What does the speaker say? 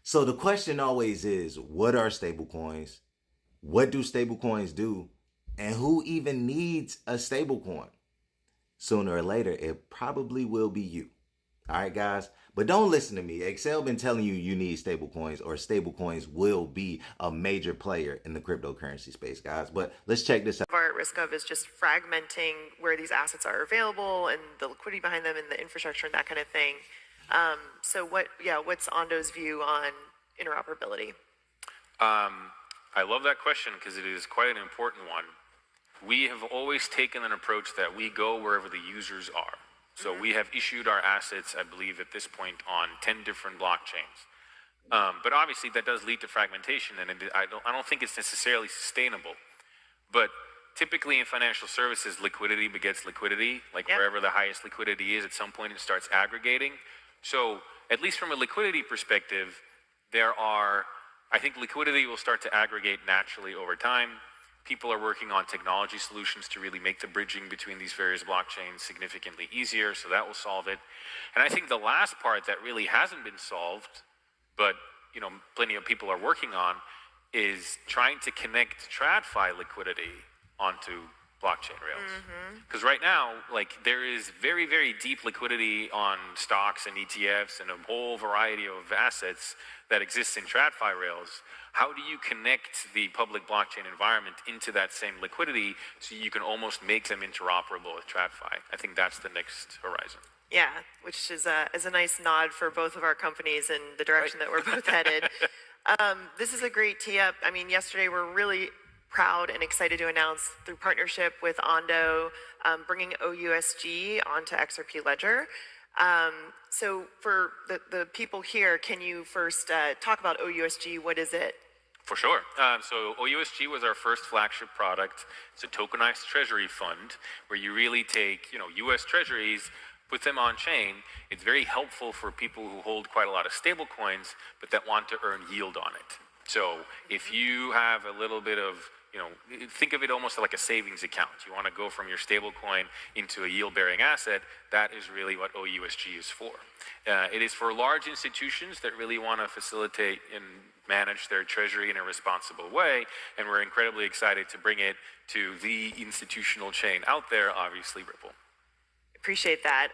So the question always is, what are stablecoins? What do stablecoins do? And who even needs a stablecoin? Sooner or later, it probably will be you. All right, guys. But don't listen to me. Excel been telling you you need stablecoins, or stablecoins will be a major player in the cryptocurrency space, guys. But let's check this out. Are at risk of is just fragmenting where these assets are available and the liquidity behind them and the infrastructure and that kind of thing. What's Ondo's view on interoperability? I love that question because it is quite an important one. We have always taken an approach that we go wherever the users are. So we have issued our assets, I believe, at this point on 10 different blockchains. But obviously that does lead to fragmentation, and I don't think it's necessarily sustainable. But typically in financial services, liquidity begets liquidity. Like wherever the highest liquidity is, at some point it starts aggregating. So at least from a liquidity perspective, I think liquidity will start to aggregate naturally over time. People are working on technology solutions to really make the bridging between these various blockchains significantly easier, so that will solve it. And I think the last part that really hasn't been solved, but plenty of people are working on, is trying to connect TradFi liquidity onto blockchain rails. Because right now, there is very, very deep liquidity on stocks and ETFs and a whole variety of assets that exists in TradFi rails. How do you connect the public blockchain environment into that same liquidity so you can almost make them interoperable with TradFi? I think that's the next horizon. Yeah, which is a nice nod for both of our companies in the direction that we're both headed. This is a great tee up. I mean, yesterday we're really proud and excited to announce, through partnership with Ondo, bringing OUSG onto XRP Ledger. So for the people here, can you first talk about OUSG? What is it? For sure. So OUSG was our first flagship product. It's a tokenized treasury fund where you really take, US treasuries, put them on chain. It's very helpful for people who hold quite a lot of stable coins, but that want to earn yield on it. So if you have a little bit of, think of it almost like a savings account. You want to go from your stable coin into a yield-bearing asset. That is really what OUSG is for. It is for large institutions that really want to facilitate and manage their treasury in a responsible way, and we're incredibly excited to bring it to the institutional chain out there, obviously Ripple. Appreciate that.